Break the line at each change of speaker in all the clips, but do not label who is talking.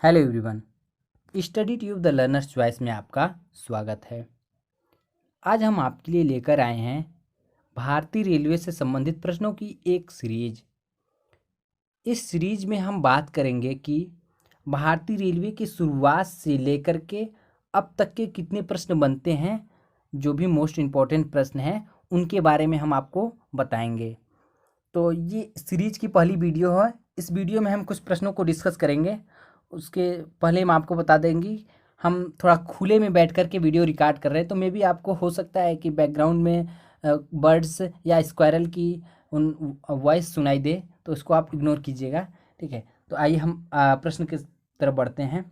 Hello everyone, study tube the learners choice में आपका स्वागत है। आज हम आपके लिए लेकर आए हैं भारतीय रेलवे से संबंधित प्रश्नों की एक सीरीज। इस सीरीज में हम बात करेंगे कि भारतीय रेलवे की शुरुआत से लेकर के अब तक के कितने प्रश्न बनते हैं, जो भी मोस्ट इम्पोर्टेंट प्रश्न हैं उनके बारे में हम आपको बताएंगे। तो ये सीरीज की पहली वीडियो है। इस वीडियो में हम कुछ प्रश्नों को डिस्कस करेंगे। उसके पहले हम आपको बता देंगे, हम थोड़ा खुले में बैठ कर के वीडियो रिकॉर्ड कर रहे हैं, तो मे भी आपको हो सकता है कि बैकग्राउंड में बर्ड्स या स्क्वायरल की उन वॉइस सुनाई दे, तो उसको आप इग्नोर कीजिएगा। ठीक है, तो आइए हम प्रश्न की तरफ बढ़ते हैं।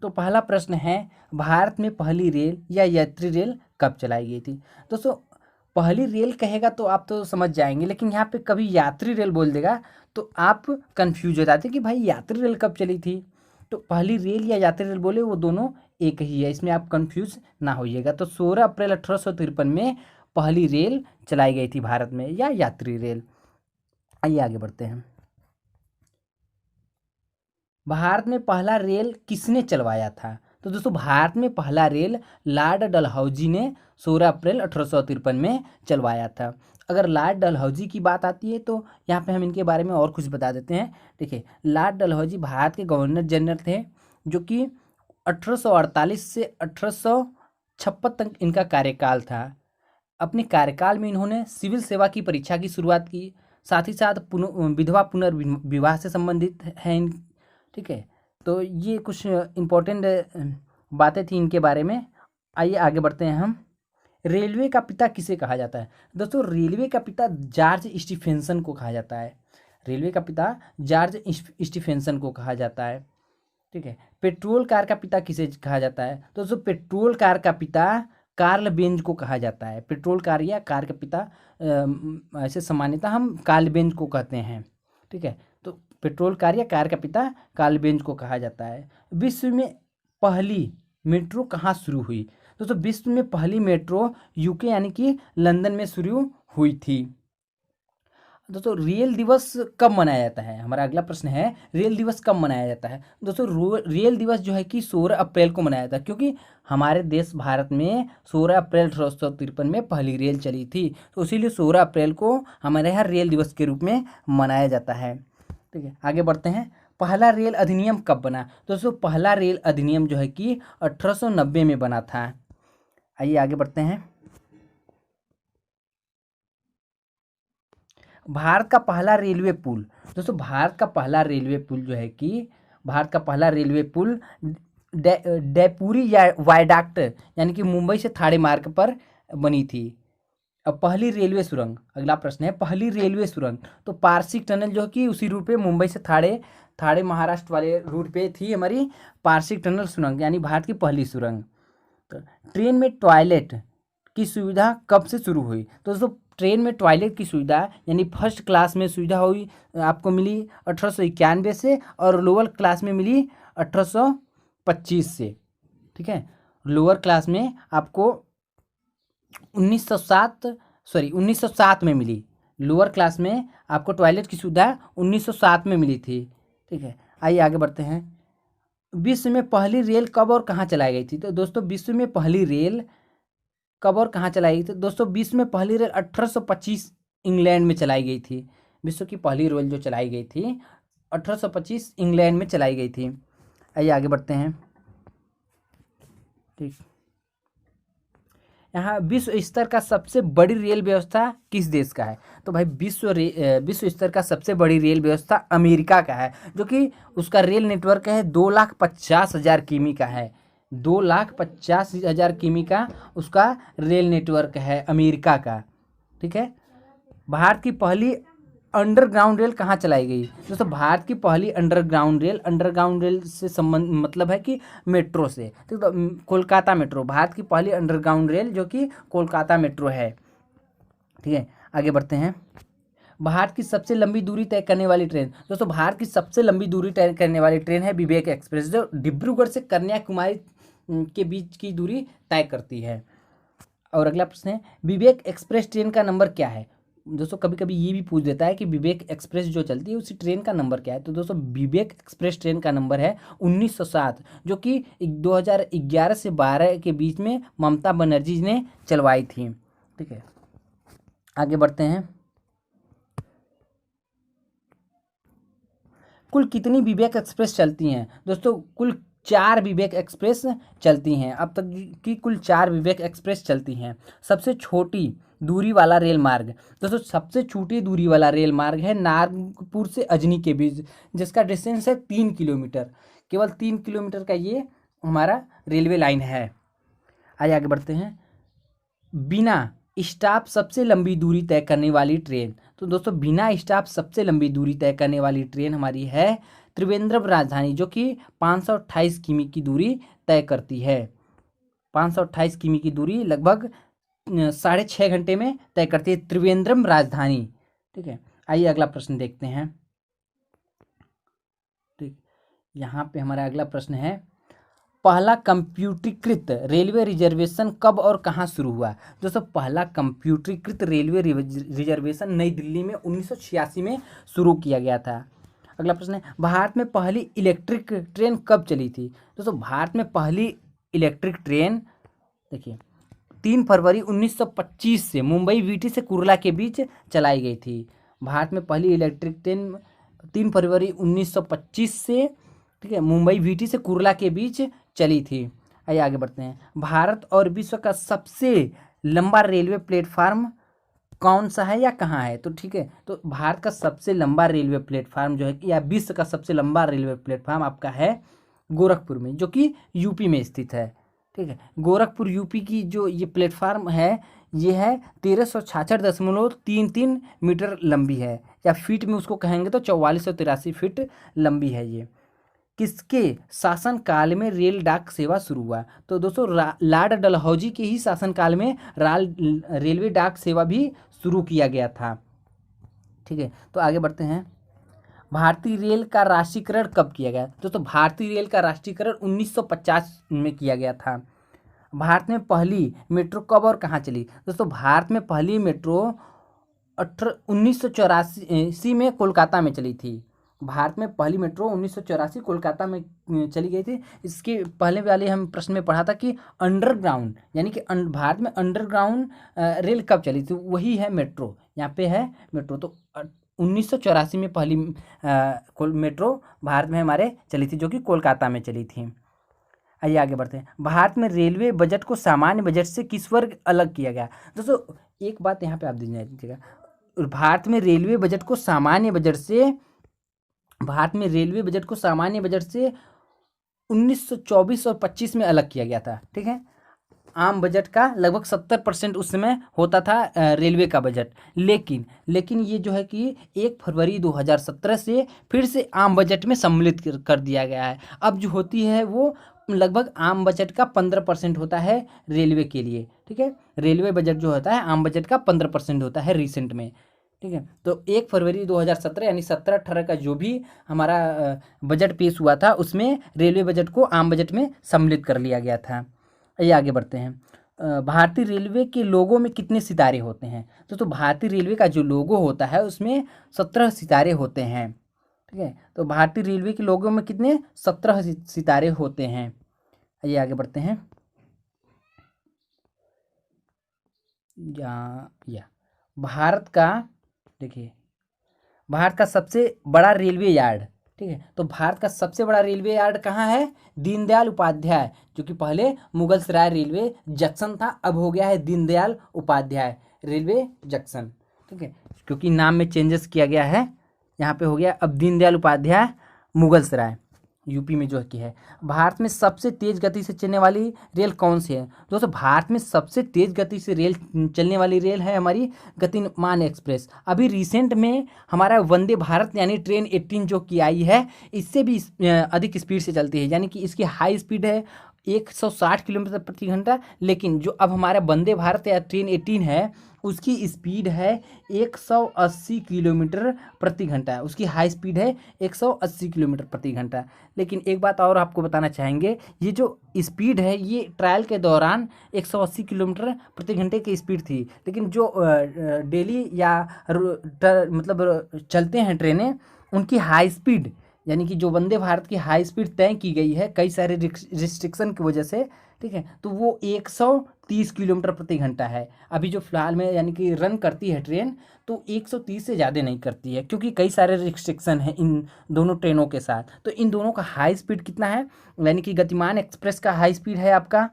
तो पहला प्रश्न है, भारत में पहली रेल या यात्री रेल कब चलाई गई थी? दोस्तों, पहली रेल कहेगा तो आप तो समझ जाएंगे, लेकिन यहाँ पे कभी यात्री रेल बोल देगा तो आप कंफ्यूज हो जाते कि भाई यात्री रेल कब चली थी। तो पहली रेल या यात्री रेल बोले वो दोनों एक ही है, इसमें आप कंफ्यूज ना होइएगा। तो 16 अप्रैल 1853 में पहली रेल चलाई गई थी भारत में, या यात्री रेल। आइए आगे बढ़ते हैं। भारत में पहला रेल किसने चलवाया था? तो दोस्तों, भारत में पहला रेल लॉर्ड डलहौजी ने 16 अप्रैल 1853 में चलवाया था। अगर लॉर्ड डलहौजी की बात आती है तो यहाँ पे हम इनके बारे में और कुछ बता देते हैं। देखिए, लॉर्ड डलहौजी भारत के गवर्नर जनरल थे, जो कि 1848 से 1856 तक इनका कार्यकाल था। अपने कार्यकाल में इन्होंने सिविल सेवा की परीक्षा की शुरुआत की, साथ ही साथ विधवा पुनर्विवाह से संबंधित है। ठीक है, तो ये कुछ इम्पोर्टेंट बातें थी इनके बारे में। आइए आगे बढ़ते हैं हम। रेलवे का पिता किसे कहा जाता है? दोस्तों, रेलवे का पिता जॉर्ज स्टीफेंसन को कहा जाता है। रेलवे का पिता जॉर्ज स्टीफेंसन को कहा जाता है। ठीक है, पेट्रोल कार का पिता किसे कहा जाता है? दोस्तों, पेट्रोल कार का पिता कार्ल बेंज को कहा जाता है। पेट्रोल कार या कार का पिता ऐसे सामान्यतः हम कार्ल बेंज को कहते हैं। ठीक है, तो पेट्रोल कार या कार का पिता कार्ल बेंज को कहा जाता है। विश्व में पहली मेट्रो कहाँ शुरू हुई? दोस्तों, विश्व में पहली मेट्रो यूके यानी कि लंदन में शुरू हुई थी। दोस्तों, रेल दिवस कब मनाया जाता है? हमारा अगला प्रश्न है, रेल दिवस कब मनाया जाता है? दोस्तों, रेल दिवस जो है कि 16 अप्रैल को मनाया जाता है, क्योंकि हमारे देश भारत में 16 अप्रैल 1853 में पहली रेल चली थी, तो इसीलिए 16 अप्रैल को हमारे यहाँ रेल दिवस के रूप में मनाया जाता है। ठीक है, आगे बढ़ते हैं। पहला रेल अधिनियम कब बना? दोस्तों, पहला रेल अधिनियम जो है कि 1890 में बना था। आइए आगे बढ़ते हैं। भारत का पहला रेलवे पुल। दोस्तों, भारत का पहला रेलवे पुल जो है कि भारत का पहला रेलवे पुल डेपुरी या वायडक्ट यानी कि मुंबई से थाड़े मार्ग पर बनी थी। अब पहली रेलवे सुरंग, अगला प्रश्न है, पहली रेलवे सुरंग। तो पारसिक टनल जो कि उसी रूट पे मुंबई से थाड़े थाड़े महाराष्ट्र वाले रूट पे थी हमारी पारसिक टनल सुरंग, यानी भारत की पहली सुरंग। तो ट्रेन में टॉयलेट की सुविधा कब से शुरू हुई? तो दोस्तों, ट्रेन में टॉयलेट की सुविधा यानी फर्स्ट क्लास में सुविधा हुई आपको मिली 1891 से, और लोअर क्लास में मिली 1825 से। ठीक है, लोअर क्लास में आपको 1907 में मिली। लोअर क्लास में आपको टॉयलेट की सुविधा 1907 में मिली थी। ठीक है, आइए आगे बढ़ते हैं। विश्व में पहली रेल कब और कहाँ चलाई गई थी? तो दोस्तों, विश्व में पहली रेल कब और कहाँ चलाई गई थी? दोस्तों, विश्व में पहली रेल 1825 इंग्लैंड में चलाई गई थी। विश्व की पहली रेल जो चलाई गई थी 1825 इंग्लैंड में चलाई गई थी। आइए आगे बढ़ते हैं। ठीक, यहाँ विश्व स्तर का सबसे बड़ी रेल व्यवस्था किस देश का है? तो भाई, विश्व स्तर का सबसे बड़ी रेल व्यवस्था अमेरिका का है, जो कि उसका रेल नेटवर्क है 2,50,000 किमी का है। 2,50,000 किमी का उसका रेल नेटवर्क है अमेरिका का। ठीक है, भारत की पहली अंडरग्राउंड रेल कहाँ चलाई गई? दोस्तों, भारत की पहली अंडरग्राउंड रेल से संबंध मतलब है कि मेट्रो से। ठीक, तो कोलकाता मेट्रो भारत की पहली अंडरग्राउंड रेल जो कि कोलकाता मेट्रो है। ठीक है, आगे बढ़ते हैं। भारत की सबसे लंबी दूरी तय करने वाली ट्रेन। दोस्तों, भारत की सबसे लंबी दूरी तय करने वाली ट्रेन है विवेक एक्सप्रेस, जो डिब्रूगढ़ से कन्याकुमारी के बीच की दूरी तय करती है। और अगला प्रश्न है, विवेक एक्सप्रेस ट्रेन का नंबर क्या है? दोस्तों कभी कभी ये भी पूछ देता है कि विवेक एक्सप्रेस जो चलती है उसी ट्रेन का नंबर क्या है। तो दोस्तों विवेक एक्सप्रेस ट्रेन का नंबर है 1907, जो कि 2011 से 12 के बीच में ममता बनर्जी ने चलवाई थी। ठीक है, आगे बढ़ते हैं। कुल कितनी विवेक एक्सप्रेस चलती हैं? दोस्तों कुल 4 विवेक एक्सप्रेस चलती हैं। अब तक की कुल 4 विवेक एक्सप्रेस चलती हैं। सबसे छोटी दूरी वाला रेल मार्ग, दोस्तों सबसे छोटी दूरी वाला रेल मार्ग है नागपुर से अजनी के बीच, जिसका डिस्टेंस है 3 किलोमीटर। केवल 3 किलोमीटर का ये हमारा रेलवे लाइन है। आइए आगे बढ़ते हैं। बिना स्टॉप सबसे लंबी दूरी तय करने वाली ट्रेन, तो दोस्तों बिना स्टॉप सबसे लंबी दूरी तय करने वाली ट्रेन हमारी है त्रिवेंद्रम राजधानी, जो कि 528 किमी की दूरी तय करती है। 528 किमी की दूरी लगभग 6.5 घंटे में तय करती है त्रिवेंद्रम राजधानी। ठीक है, आइए अगला प्रश्न देखते हैं। ठीक, यहाँ पे हमारा अगला प्रश्न है, पहला कंप्यूटरीकृत रेलवे रिजर्वेशन कब और कहाँ शुरू हुआ? दोस्तों पहला कंप्यूटरीकृत रेलवे रिजर्वेशन नई दिल्ली में 1986 में शुरू किया गया था। अगला प्रश्न है, भारत में पहली इलेक्ट्रिक ट्रेन कब चली थी? दोस्तों भारत में पहली इलेक्ट्रिक ट्रेन देखिए 3 फरवरी 1925 से मुंबई वीटी से कुर्ला के बीच चलाई गई थी। भारत में पहली इलेक्ट्रिक ट्रेन 3 फरवरी 1925 से, ठीक है, मुंबई वीटी से कुर्ला के बीच चली थी। आइए आगे बढ़ते हैं। भारत और विश्व का सबसे लंबा रेलवे प्लेटफार्म कौन सा है या कहाँ है? तो ठीक है, तो भारत का सबसे लंबा रेलवे प्लेटफार्म जो है या विश्व का सबसे लंबा रेलवे प्लेटफार्म आपका है गोरखपुर में, जो कि यूपी में स्थित है। ठीक है, गोरखपुर यूपी की जो ये प्लेटफार्म है ये है 1366.33 मीटर लंबी है, या फीट में उसको कहेंगे तो 4483 फीट लंबी है ये। किसके शासनकाल में रेल डाक सेवा शुरू हुआ? तो दोस्तों लॉर्ड डलहौजी के ही शासनकाल में रेलवे डाक सेवा भी शुरू किया गया था। ठीक है, तो आगे बढ़ते हैं। भारतीय रेल का राष्ट्रीयकरण कब किया गया? दोस्तों भारतीय रेल का राष्ट्रीयकरण 1950 में किया गया था। भारत में पहली मेट्रो कब और कहाँ चली? दोस्तों भारत में पहली मेट्रो 1984 में कोलकाता में चली थी। भारत में पहली मेट्रो 1984 कोलकाता में चली गई थी। इसके पहले वाले हम प्रश्न में पढ़ा था कि अंडरग्राउंड यानी कि भारत में अंडरग्राउंड रेल कब चली थी, वही है मेट्रो। यहाँ पे है मेट्रो। तो 1984 में पहली मेट्रो भारत में हमारे चली थी, जो कि कोलकाता में चली थी। आइए आगे बढ़ते हैं। भारत में रेलवे बजट को सामान्य बजट से किस वर्ग अलग किया गया? दोस्तों एक बात यहाँ पे आप दीजिएगा, भारत में रेलवे बजट को सामान्य बजट से 1924 और 25 में अलग किया गया था। ठीक है, आम बजट का लगभग 70% उस समय होता था रेलवे का बजट, लेकिन ये जो है कि 1 फरवरी 2017 से फिर से आम बजट में सम्मिलित कर दिया गया है। अब जो होती है वो लगभग आम बजट का 15% होता है रेलवे के लिए। ठीक है, रेलवे बजट जो होता है आम बजट का 15% होता है रिसेंट में। ठीक है, तो 1 फरवरी 2017 यानी 17-18 का जो भी हमारा बजट पेश हुआ था उसमें रेलवे बजट को आम बजट में सम्मिलित कर लिया गया था। आइए आगे बढ़ते हैं। भारतीय रेलवे के लोगो में कितने सितारे होते हैं? तो भारतीय रेलवे का जो लोगो होता है उसमें 17 सितारे होते हैं। ठीक है, तो भारतीय रेलवे के लोगो में कितने 17 सितारे होते हैं। आइए आगे बढ़ते हैं। भारत का देखिए, भारत का सबसे बड़ा रेलवे यार्ड, ठीक है, तो भारत का सबसे बड़ा रेलवे यार्ड कहाँ है? दीनदयाल उपाध्याय, जो कि पहले मुगलसराय रेलवे जंक्शन था, अब हो गया है दीनदयाल उपाध्याय रेलवे जंक्शन। ठीक है, क्योंकि नाम में चेंजेस किया गया है, यहाँ पे हो गया अब दीनदयाल उपाध्याय मुगलसराय, यूपी में जो है कि है। भारत में सबसे तेज गति से चलने वाली रेल कौन सी है? दोस्तों भारत में सबसे तेज गति से रेल चलने वाली रेल है हमारी गतिमान एक्सप्रेस। अभी रिसेंट में हमारा वंदे भारत यानी ट्रेन 18 जो की आई है, इससे भी अधिक स्पीड से चलती है, यानी कि इसकी हाई स्पीड है 160 किलोमीटर प्रति घंटा। लेकिन जो अब हमारा वंदे भारत या ट्रेन 18 है उसकी स्पीड है 180 किलोमीटर प्रति घंटा। उसकी हाई स्पीड है 180 किलोमीटर प्रति घंटा। लेकिन एक बात और आपको बताना चाहेंगे, ये जो स्पीड है ये ट्रायल के दौरान 180 किलोमीटर प्रति घंटे की स्पीड थी, लेकिन जो डेली या मतलब चलते हैं ट्रेनें, उनकी हाई स्पीड यानी कि जो वंदे भारत की हाई स्पीड तय की गई है कई सारे रिस्ट्रिक्शन की वजह से, ठीक है, तो वो 130 किलोमीटर प्रति घंटा है। अभी जो फिलहाल में यानी कि रन करती है ट्रेन, तो 130 से ज़्यादा नहीं करती है, क्योंकि कई सारे रिस्ट्रिक्शन हैं इन दोनों ट्रेनों के साथ। तो इन दोनों का हाई स्पीड कितना है, यानी कि गतिमान एक्सप्रेस का हाई स्पीड है आपका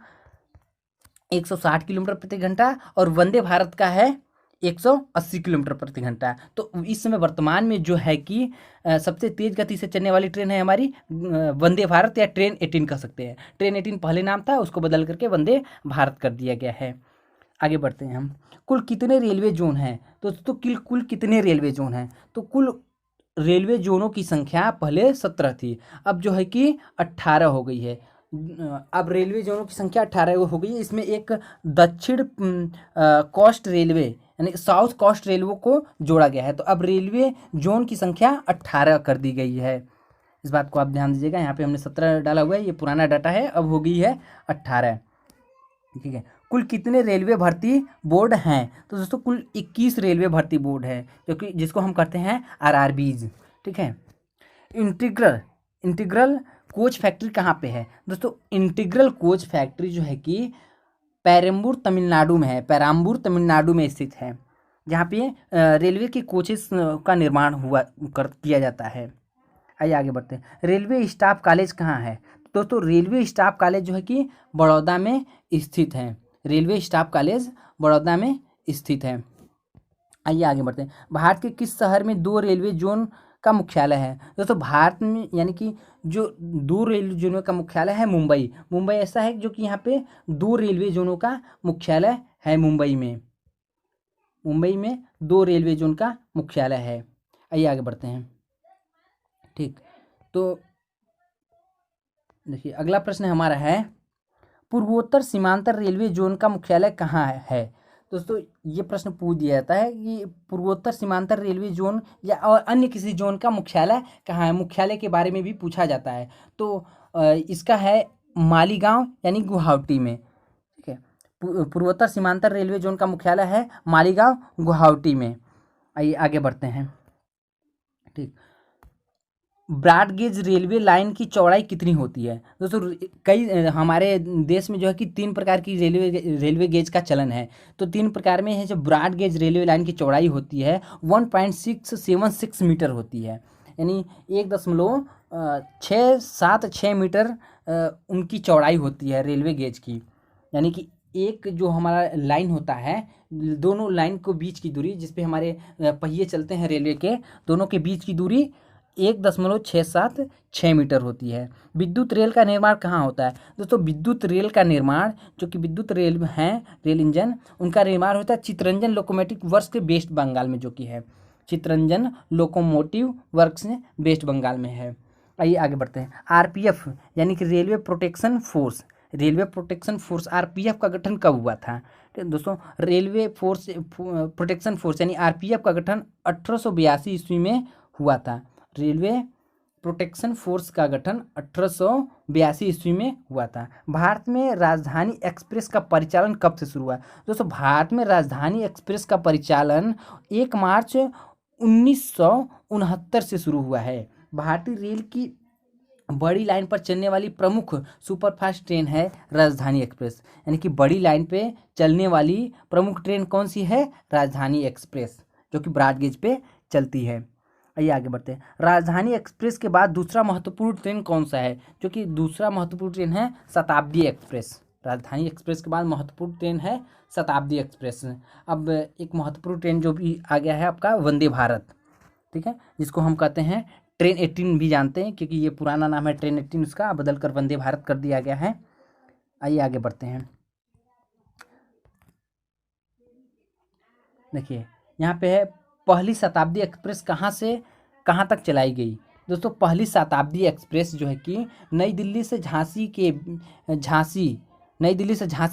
160 किलोमीटर प्रति घंटा और वंदे भारत का है 180 किलोमीटर प्रति घंटा। तो इस समय वर्तमान में जो है कि सबसे तेज गति से चलने वाली ट्रेन है हमारी वंदे भारत, या ट्रेन 18 कह सकते हैं। ट्रेन 18 पहले नाम था, उसको बदल करके वंदे भारत कर दिया गया है। आगे बढ़ते हैं हम। कुल कितने रेलवे जोन हैं? तो दोस्तों कुल कितने रेलवे जोन हैं? तो कुल रेलवे जोनों की संख्या पहले 17 थी, अब जो है कि 18 हो गई है। अब रेलवे जोनों की संख्या 18 हो गई है। इसमें एक दक्षिण कोस्ट रेलवे यानी साउथ कोस्ट रेलवे को जोड़ा गया है। तो अब रेलवे जोन की संख्या 18 कर दी गई है। इस बात को आप ध्यान दीजिएगा, यहाँ पे हमने 17 डाला हुआ है, ये पुराना डाटा है, अब हो गई है 18। ठीक है। कुल कितने रेलवे भर्ती बोर्ड हैं? तो दोस्तों कुल 21 रेलवे भर्ती बोर्ड है, क्योंकि जिसको हम कहते हैं आरआरबीज। ठीक है। इंटीग्रल कोच फैक्ट्री कहाँ पे है? दोस्तों इंटीग्रल कोच फैक्ट्री जो है कि पेरम्बूर तमिलनाडु में है, पेराम्बूर तमिलनाडु में स्थित है, जहाँ पे रेलवे के कोचेस का निर्माण किया जाता है। आइए आगे बढ़ते हैं। रेलवे स्टाफ कॉलेज कहाँ है? दोस्तों रेलवे स्टाफ कॉलेज जो है कि बड़ौदा में स्थित है। रेलवे स्टाफ कॉलेज बड़ौदा में स्थित है। आइए आगे बढ़ते हैं। भारत के किस शहर में 2 रेलवे जोन का मुख्यालय है? दोस्तों भारत में यानी कि जो 2 रेलवे जोनों का मुख्यालय है मुंबई ऐसा है जो कि यहाँ पे 2 रेलवे जोनों का मुख्यालय है। मुंबई में 2 रेलवे जोन का मुख्यालय है। आइए आगे बढ़ते हैं। ठीक, तो देखिए अगला प्रश्न हमारा है, पूर्वोत्तर सीमांतर रेलवे जोन का मुख्यालय कहाँ है? दोस्तों ये प्रश्न पूछ दिया जाता है कि पूर्वोत्तर सीमांतर रेलवे जोन या और अन्य किसी जोन का मुख्यालय कहाँ है। मुख्यालय के बारे में भी पूछा जाता है। तो इसका है मालीगांव यानी गुवाहाटी में। ठीक है, पूर्वोत्तर सीमांतर रेलवे जोन का मुख्यालय है मालीगांव गुवाहाटी में। आइए आगे बढ़ते हैं। ठीक, ब्रॉड गेज रेलवे लाइन की चौड़ाई कितनी होती है? दोस्तों कई हमारे देश में जो है कि 3 प्रकार की रेलवे गेज का चलन है। तो 3 प्रकार में है। जो ब्रॉड गेज रेलवे लाइन की चौड़ाई होती है 1.676 मीटर होती है, यानी 1.676 मीटर उनकी चौड़ाई होती है रेलवे गेज की। यानी कि एक जो हमारा लाइन होता है, दोनों लाइन को बीच की दूरी, जिसपे हमारे पहिए चलते हैं रेलवे के, दोनों के बीच की दूरी 1.676 मीटर होती है। विद्युत रेल का निर्माण कहाँ होता है? दोस्तों विद्युत रेल का निर्माण, जो कि विद्युत रेल हैं रेल इंजन, उनका निर्माण होता है चित्तरंजन लोकोमोटिव वर्क्स के वेस्ट बंगाल में, जो कि है Chittaranjan locomotive works west Bengal में है। आइए आगे बढ़ते हैं। आरपीएफ यानी कि रेलवे प्रोटेक्शन फोर्स आरपीएफ का गठन कब हुआ था? दोस्तों रेलवे प्रोटेक्शन फोर्स यानी आरपीएफ का गठन 1882 ईस्वी में हुआ था। रेलवे प्रोटेक्शन फोर्स का गठन 1882 ईस्वी में हुआ था। भारत में राजधानी एक्सप्रेस का परिचालन कब से शुरू हुआ? दोस्तों भारत में राजधानी एक्सप्रेस का परिचालन 1 मार्च 1969 से शुरू हुआ है। भारतीय रेल की बड़ी लाइन पर चलने वाली प्रमुख सुपरफास्ट ट्रेन है राजधानी एक्सप्रेस, यानी कि बड़ी लाइन पे चलने वाली प्रमुख ट्रेन कौन सी है? राजधानी एक्सप्रेस, जो कि ब्रॉड गेज पे चलती है। आइए आगे बढ़ते हैं। राजधानी एक्सप्रेस के बाद दूसरा महत्वपूर्ण ट्रेन कौन सा है? जो कि दूसरा महत्वपूर्ण ट्रेन है शताब्दी एक्सप्रेस। राजधानी एक्सप्रेस के बाद महत्वपूर्ण ट्रेन है शताब्दी एक्सप्रेस। अब एक महत्वपूर्ण ट्रेन जो भी आ गया है आपका वंदे भारत, ठीक है, जिसको हम कहते हैं ट्रेन 18 भी जानते हैं, क्योंकि ये पुराना नाम है ट्रेन 18, उसका बदल कर वंदे भारत कर दिया गया है। आइए आगे बढ़ते हैं। देखिए यहाँ पे है, पहली शताब्दी एक्सप्रेस कहाँ से कहाँ तक चलाई गई? दोस्तों पहली शताब्दी एक्सप्रेस जो है कि नई दिल्ली से झांसी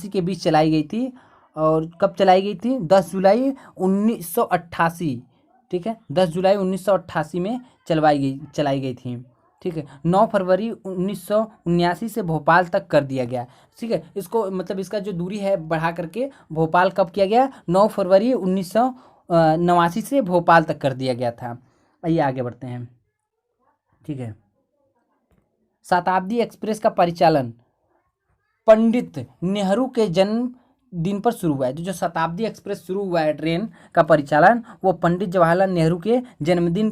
के बीच चलाई गई थी, और कब चलाई गई थी? 10 जुलाई 1988, ठीक है, 10 जुलाई 1988 में चलाई गई थी, ठीक है। 9 फरवरी 1979 से भोपाल तक कर दिया गया, ठीक है। इसको मतलब इसका जो दूरी है बढ़ा करके भोपाल कब किया गया? 9 फरवरी 1989 से भोपाल तक कर दिया गया था। आइए आगे बढ़ते हैं, ठीक है। शताब्दी एक्सप्रेस का परिचालन पंडित नेहरू के जन्म दिन पर शुरू हुआ है। जो शताब्दी एक्सप्रेस शुरू हुआ है ट्रेन का परिचालन, वो पंडित जवाहरलाल नेहरू के जन्मदिन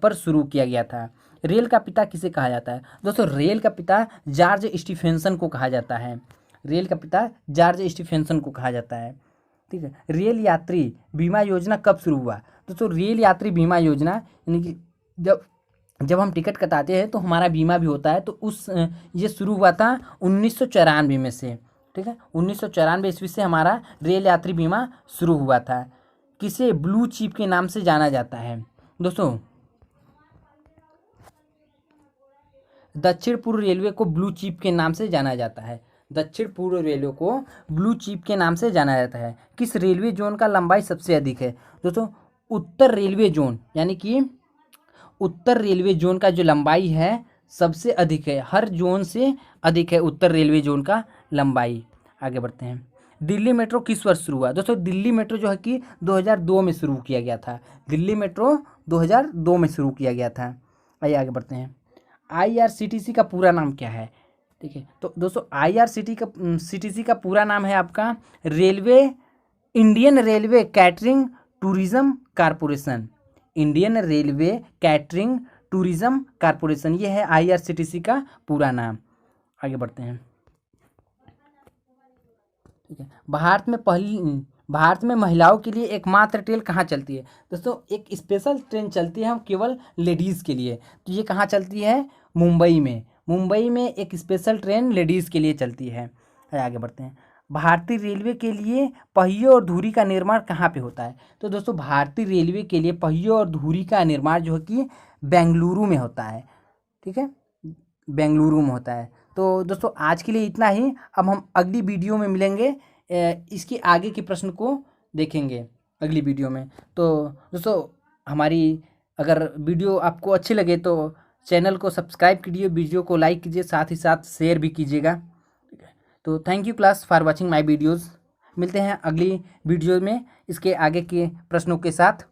पर शुरू किया गया था। रेल का पिता किसे कहा जाता है? दोस्तों रेल का पिता जॉर्ज स्टीफेंसन को कहा जाता है। रेल का पिता जॉर्ज स्टीफेंसन को कहा जाता है, ठीक है। रेल यात्री बीमा योजना कब शुरू हुआ? दोस्तों रेल यात्री बीमा योजना यानी कि जब हम टिकट कटाते हैं तो हमारा बीमा भी होता है, तो ये शुरू हुआ था 1994 में से, ठीक है। 1994 ईस्वी से हमारा रेल यात्री बीमा शुरू हुआ था। किसे ब्लू चिप के नाम से जाना जाता है? दोस्तों दक्षिण पूर्व रेलवे को ब्लू चिप के नाम से जाना जाता है। दक्षिण पूर्व रेलवे को ब्लू चिप के नाम से जाना जाता है। किस रेलवे जोन का लंबाई सबसे अधिक है? दोस्तों उत्तर रेलवे जोन, यानी कि उत्तर रेलवे जोन का जो लंबाई है सबसे अधिक है, हर जोन से अधिक है उत्तर रेलवे जोन का लंबाई। आगे बढ़ते हैं। दिल्ली मेट्रो किस वर्ष शुरू हुआ? दोस्तों दिल्ली मेट्रो जो है कि 2002 में शुरू किया गया था। दिल्ली मेट्रो 2002 में शुरू किया गया था। आइए आगे बढ़ते हैं। IRCTC का पूरा नाम क्या है? ठीक है, तो दोस्तों IRCTC का पूरा नाम है आपका Indian railway catering tourism corporation. Indian railway catering tourism corporation, ये है IRCTC का पूरा नाम। आगे बढ़ते हैं, ठीक है। भारत में महिलाओं के लिए एकमात्र ट्रेन कहाँ चलती है? दोस्तों एक स्पेशल ट्रेन चलती है हम केवल लेडीज़ के लिए, तो ये कहाँ चलती है? मुंबई में। मुंबई में एक स्पेशल ट्रेन लेडीज़ के लिए चलती है। आगे बढ़ते हैं। भारतीय रेलवे के लिए पहियों और धुरी का निर्माण कहाँ पे होता है? तो दोस्तों भारतीय रेलवे के लिए पहियों और धुरी का निर्माण जो है कि बेंगलुरु में होता है, ठीक है, बेंगलुरु में होता है। तो दोस्तों आज के लिए इतना ही। अब हम अगली वीडियो में मिलेंगे, इसके आगे के प्रश्न को देखेंगे अगली वीडियो में। तो दोस्तों हमारी अगर वीडियो आपको अच्छी लगे तो चैनल को सब्सक्राइब कीजिए, वीडियो को लाइक कीजिए, साथ ही साथ शेयर भी कीजिएगा। तो thank you class for watching my videos. मिलते हैं अगली वीडियो में इसके आगे के प्रश्नों के साथ।